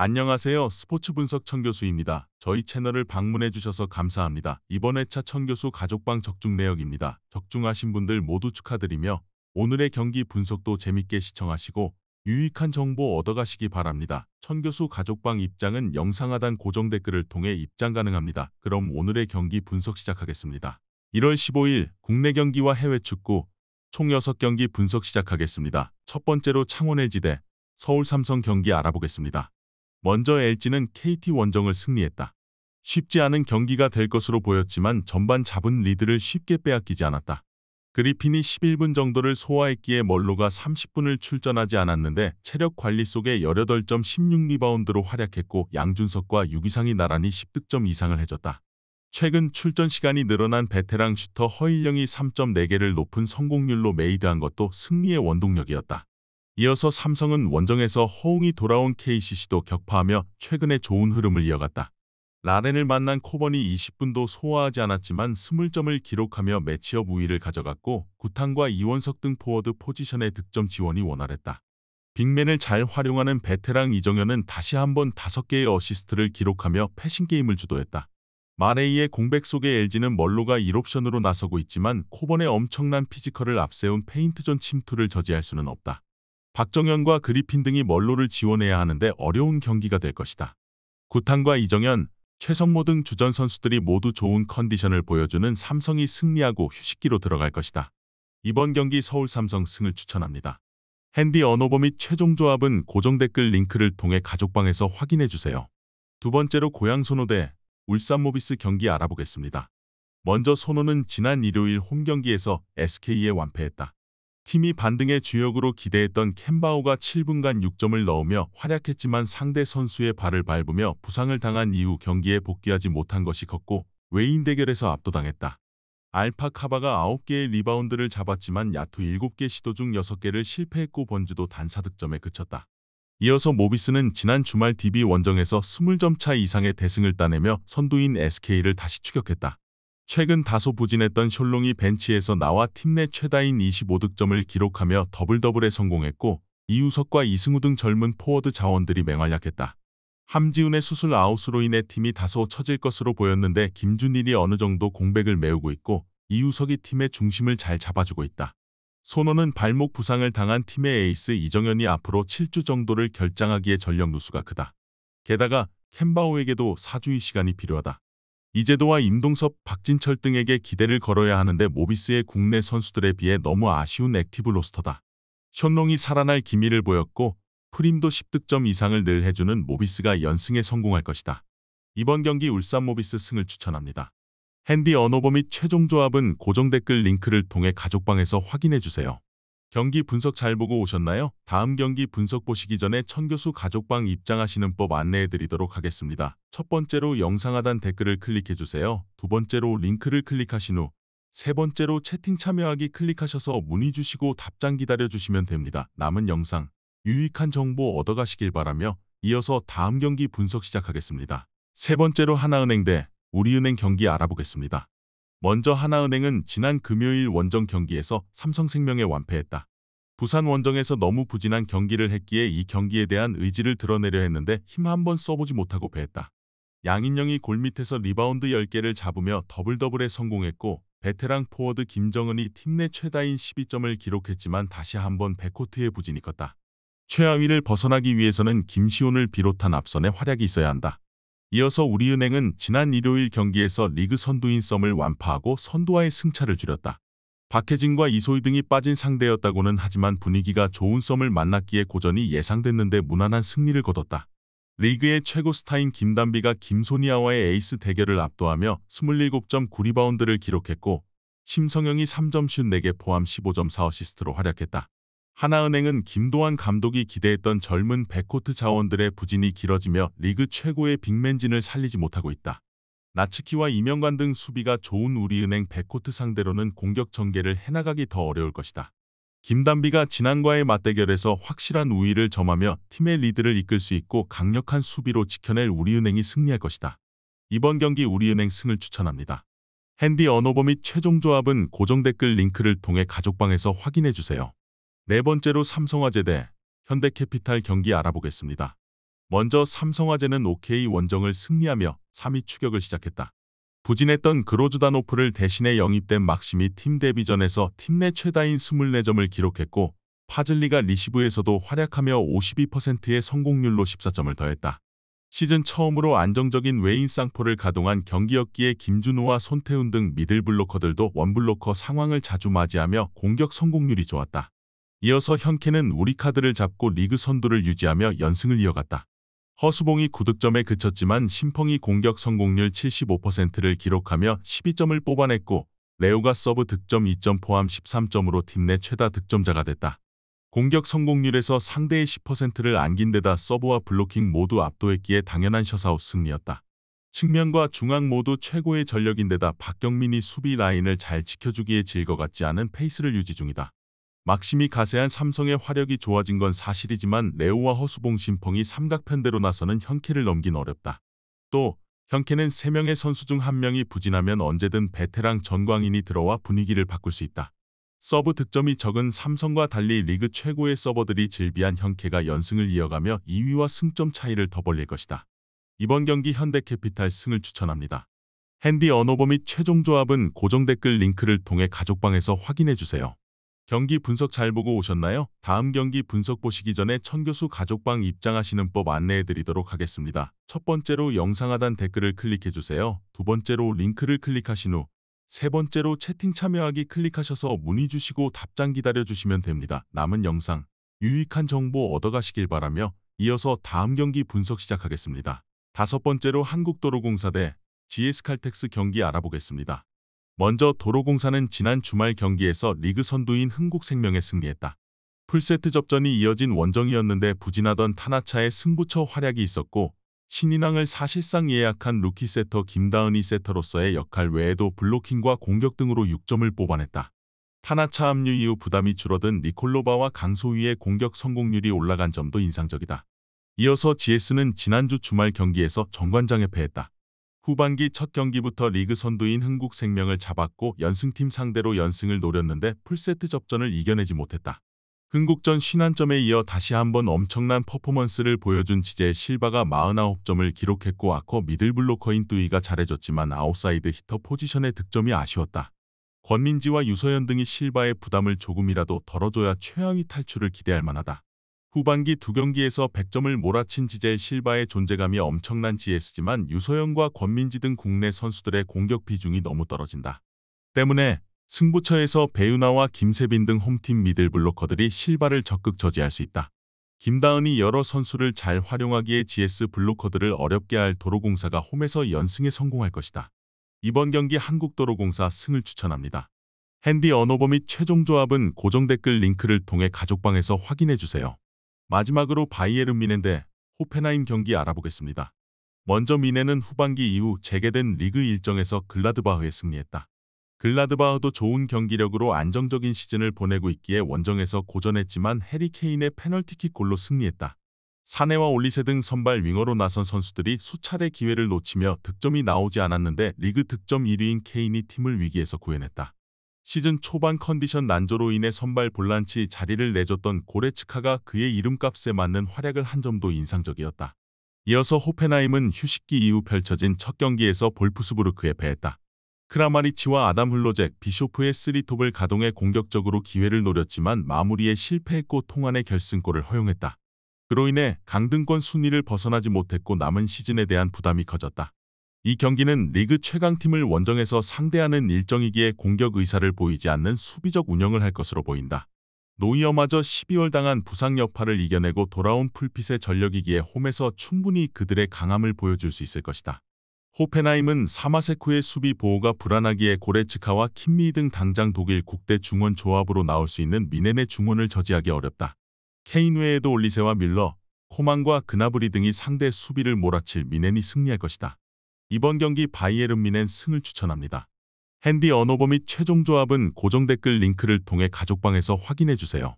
안녕하세요. 스포츠 분석 천교수입니다. 저희 채널을 방문해 주셔서 감사합니다. 이번 회차 천교수 가족방 적중 내역입니다. 적중하신 분들 모두 축하드리며 오늘의 경기 분석도 재밌게 시청하시고 유익한 정보 얻어가시기 바랍니다. 천교수 가족방 입장은 영상 하단 고정 댓글을 통해 입장 가능합니다. 그럼 오늘의 경기 분석 시작하겠습니다. 1월 15일 국내 경기와 해외 축구 총 6경기 분석 시작하겠습니다. 첫 번째로 창원 LG 대 서울 삼성 경기 알아보겠습니다. 먼저 LG는 KT 원정을 승리했다. 쉽지 않은 경기가 될 것으로 보였지만 전반 잡은 리드를 쉽게 빼앗기지 않았다. 그리핀이 11분 정도를 소화했기에 멀로가 30분을 출전하지 않았는데 체력 관리 속에 18점 16리바운드로 활약했고 양준석과 유기상이 나란히 10득점 이상을 해줬다. 최근 출전 시간이 늘어난 베테랑 슈터 허일영이 3.4개를 높은 성공률로 메이드한 것도 승리의 원동력이었다. 이어서 삼성은 원정에서 허웅이 돌아온 KCC도 격파하며 최근에 좋은 흐름을 이어갔다. 라렌을 만난 코번이 20분도 소화하지 않았지만 20점을 기록하며 매치업 우위를 가져갔고 구탄과 이원석 등 포워드 포지션의 득점 지원이 원활했다. 빅맨을 잘 활용하는 베테랑 이정현은 다시 한번 5개의 어시스트를 기록하며 패싱게임을 주도했다. 마레이의 공백 속에 LG는 멀로가 1옵션으로 나서고 있지만 코번의 엄청난 피지컬을 앞세운 페인트존 침투를 저지할 수는 없다. 박정현과 그리핀 등이 멀로를 지원해야 하는데 어려운 경기가 될 것이다. 구탄과 이정현, 최성모 등 주전 선수들이 모두 좋은 컨디션을 보여주는 삼성이 승리하고 휴식기로 들어갈 것이다. 이번 경기 서울 삼성 승을 추천합니다. 핸디 언어버 및 최종 조합은 고정 댓글 링크를 통해 가족방에서 확인해주세요. 두 번째로 고양 소노 대 울산 모비스 경기 알아보겠습니다. 먼저 소노는 지난 일요일 홈경기에서 SK에 완패했다. 팀이 반등의 주역으로 기대했던 캔바오가 7분간 6점을 넣으며 활약했지만 상대 선수의 발을 밟으며 부상을 당한 이후 경기에 복귀하지 못한 것이 컸고 외인 대결에서 압도당했다. 알파 카바가 9개의 리바운드를 잡았지만 야투 7개 시도 중 6개를 실패했고 번즈도 단 4득점에 그쳤다. 이어서 모비스는 지난 주말 DB 원정에서 20점 차 이상의 대승을 따내며 선두인 SK를 다시 추격했다. 최근 다소 부진했던 숄롱이 벤치에서 나와 팀 내 최다인 25득점을 기록하며 더블더블에 성공했고 이우석과 이승우 등 젊은 포워드 자원들이 맹활약했다. 함지훈의 수술 아웃으로 인해 팀이 다소 처질 것으로 보였는데 김준일이 어느 정도 공백을 메우고 있고 이우석이 팀의 중심을 잘 잡아주고 있다. 소노는 발목 부상을 당한 팀의 에이스 이정현이 앞으로 7주 정도를 결장하기에 전력 누수가 크다. 게다가 캔바오에게도 4주의 시간이 필요하다. 이재도와 임동섭, 박진철 등에게 기대를 걸어야 하는데 모비스의 국내 선수들에 비해 너무 아쉬운 액티브 로스터다. 션롱이 살아날 기미를 보였고 프림도 10득점 이상을 늘 해주는 모비스가 연승에 성공할 것이다. 이번 경기 울산 모비스 승을 추천합니다. 핸디 언어버 및 최종 조합은 고정 댓글 링크를 통해 가족방에서 확인해주세요. 경기 분석 잘 보고 오셨나요? 다음 경기 분석 보시기 전에 천교수 가족방 입장하시는 법 안내해드리도록 하겠습니다. 첫 번째로 영상 하단 댓글을 클릭해주세요. 두 번째로 링크를 클릭하신 후 세 번째로 채팅 참여하기 클릭하셔서 문의 주시고 답장 기다려주시면 됩니다. 남은 영상, 유익한 정보 얻어가시길 바라며 이어서 다음 경기 분석 시작하겠습니다. 세 번째로 하나은행 대 우리은행 경기 알아보겠습니다. 먼저 하나은행은 지난 금요일 원정 경기에서 삼성생명에 완패했다. 부산 원정에서 너무 부진한 경기를 했기에 이 경기에 대한 의지를 드러내려 했는데 힘 한번 써보지 못하고 패했다. 양인영이 골밑에서 리바운드 10개를 잡으며 더블더블에 성공했고 베테랑 포워드 김정은이 팀 내 최다인 12점을 기록했지만 다시 한번 백코트의 부진이 컸다. 최하위를 벗어나기 위해서는 김시온을 비롯한 앞선의 활약이 있어야 한다. 이어서 우리은행은 지난 일요일 경기에서 리그 선두인 썸을 완파하고 선두와의 승차를 줄였다. 박혜진과 이소희 등이 빠진 상대였다고는 하지만 분위기가 좋은 썸을 만났기에 고전이 예상됐는데 무난한 승리를 거뒀다. 리그의 최고 스타인 김단비가 김소니아와의 에이스 대결을 압도하며 27.9리바운드를 기록했고 심성영이 3점 슛 4개 포함 15점 4어시스트로 활약했다. 하나은행은 김도환 감독이 기대했던 젊은 백코트 자원들의 부진이 길어지며 리그 최고의 빅맨진을 살리지 못하고 있다. 나츠키와 이명관 등 수비가 좋은 우리은행 백코트 상대로는 공격 전개를 해나가기 더 어려울 것이다. 김단비가 지난과의 맞대결에서 확실한 우위를 점하며 팀의 리드를 이끌 수 있고 강력한 수비로 지켜낼 우리은행이 승리할 것이다. 이번 경기 우리은행 승을 추천합니다. 핸디 언어버 및 최종 조합은 고정 댓글 링크를 통해 가족방에서 확인해주세요. 네 번째로 삼성화재 대 현대캐피탈 경기 알아보겠습니다. 먼저 삼성화재는 OK 원정을 승리하며 3위 추격을 시작했다. 부진했던 그로즈다노프를 대신해 영입된 막심이 팀 데뷔전에서 팀 내 최다인 24점을 기록했고 파즐리가 리시브에서도 활약하며 52%의 성공률로 14점을 더했다. 시즌 처음으로 안정적인 외인 쌍포를 가동한 경기였기에 김준호와 손태훈 등 미들블로커들도 원블로커 상황을 자주 맞이하며 공격 성공률이 좋았다. 이어서 현케는 우리 카드를 잡고 리그 선두를 유지하며 연승을 이어갔다. 허수봉이 9득점에 그쳤지만 심펑이 공격 성공률 75%를 기록하며 12점을 뽑아냈고 레오가 서브 득점 2점 포함 13점으로 팀 내 최다 득점자가 됐다. 공격 성공률에서 상대의 10%를 안긴 데다 서브와 블로킹 모두 압도했기에 당연한 셔사웃 승리였다. 측면과 중앙 모두 최고의 전력인데다 박경민이 수비 라인을 잘 지켜주기에 질 것 같지 않은 페이스를 유지 중이다. 막심이 가세한 삼성의 화력이 좋아진 건 사실이지만 레오와 허수봉 심펑이 삼각편대로 나서는 현케를 넘긴 어렵다. 또 현케는 3명의 선수 중 1명이 부진하면 언제든 베테랑 전광인이 들어와 분위기를 바꿀 수 있다. 서브 득점이 적은 삼성과 달리 리그 최고의 서버들이 질비한 현케가 연승을 이어가며 2위와 승점 차이를 더 벌릴 것이다. 이번 경기 현대캐피탈 승을 추천합니다. 핸디 언어버 및 최종 조합은 고정 댓글 링크를 통해 가족방에서 확인해주세요. 경기 분석 잘 보고 오셨나요? 다음 경기 분석 보시기 전에 천교수 가족방 입장하시는 법 안내해드리도록 하겠습니다. 첫 번째로 영상 하단 댓글을 클릭해주세요. 두 번째로 링크를 클릭하신 후 세 번째로 채팅 참여하기 클릭하셔서 문의 주시고 답장 기다려주시면 됩니다. 남은 영상 유익한 정보 얻어가시길 바라며 이어서 다음 경기 분석 시작하겠습니다. 다섯 번째로 한국도로공사 대 GS칼텍스 경기 알아보겠습니다. 먼저 도로공사는 지난 주말 경기에서 리그 선두인 흥국생명에 승리했다. 풀세트 접전이 이어진 원정이었는데 부진하던 타나차의 승부처 활약이 있었고 신인왕을 사실상 예약한 루키 세터 김다은이 세터로서의 역할 외에도 블로킹과 공격 등으로 6점을 뽑아냈다. 타나차 합류 이후 부담이 줄어든 니콜로바와 강소희의 공격 성공률이 올라간 점도 인상적이다. 이어서 GS는 지난주 주말 경기에서 정관장에 패했다. 후반기 첫 경기부터 리그 선두인 흥국생명을 잡았고 연승팀 상대로 연승을 노렸는데 풀세트 접전을 이겨내지 못했다. 흥국전 50점에 이어 다시 한번 엄청난 퍼포먼스를 보여준 지제 실바가 49점을 기록했고 아커 미들블로커인 뚜이가 잘해줬지만 아웃사이드 히터 포지션의 득점이 아쉬웠다. 권민지와 유서연 등이 실바의 부담을 조금이라도 덜어줘야 최하위 탈출을 기대할 만하다. 후반기 두 경기에서 100점을 몰아친 지젤 실바의 존재감이 엄청난 GS지만 유서연과 권민지 등 국내 선수들의 공격 비중이 너무 떨어진다. 때문에 승부처에서 배유나와 김세빈 등 홈팀 미들블로커들이 실바를 적극 저지할 수 있다. 김다은이 여러 선수를 잘 활용하기에 GS 블로커들을 어렵게 할 도로공사가 홈에서 연승에 성공할 것이다. 이번 경기 한국도로공사 승을 추천합니다. 핸디 언어버 및 최종 조합은 고정 댓글 링크를 통해 가족방에서 확인해주세요. 마지막으로 바이에른 미넨 대 호펜하임 경기 알아보겠습니다. 먼저 미넨은 후반기 이후 재개된 리그 일정에서 글라드바흐에 승리했다. 글라드바흐도 좋은 경기력으로 안정적인 시즌을 보내고 있기에 원정에서 고전했지만 해리 케인의 페널티킥 골로 승리했다. 사네와 올리세 등 선발 윙어로 나선 선수들이 수차례 기회를 놓치며 득점이 나오지 않았는데 리그 득점 1위인 케인이 팀을 위기에서 구해냈다. 시즌 초반 컨디션 난조로 인해 선발 볼란치 자리를 내줬던 고레츠카가 그의 이름값에 맞는 활약을 한 점도 인상적이었다. 이어서 호펜하임은 휴식기 이후 펼쳐진 첫 경기에서 볼프스부르크에 패했다. 크라마리치와 아담 흘로잭, 비쇼프의 3톱을 가동해 공격적으로 기회를 노렸지만 마무리에 실패했고 통안의 결승골을 허용했다. 그로 인해 강등권 순위를 벗어나지 못했고 남은 시즌에 대한 부담이 커졌다. 이 경기는 리그 최강팀을 원정에서 상대하는 일정이기에 공격 의사를 보이지 않는 수비적 운영을 할 것으로 보인다. 노이어마저 12월 당한 부상 여파를 이겨내고 돌아온 풀핏의 전력이기에 홈에서 충분히 그들의 강함을 보여줄 수 있을 것이다. 호펜하임은 사마세쿠의 수비 보호가 불안하기에 고레츠카와 킴미 등 당장 독일 국대 중원 조합으로 나올 수 있는 미넨의 중원을 저지하기 어렵다. 케인 외에도 올리세와 밀러, 코만과 그나브리 등이 상대 수비를 몰아칠 미넨이 승리할 것이다. 이번 경기 바이에른 미넨 승을 추천합니다. 핸디 언어버 및 최종 조합은 고정 댓글 링크를 통해 가족방에서 확인해주세요.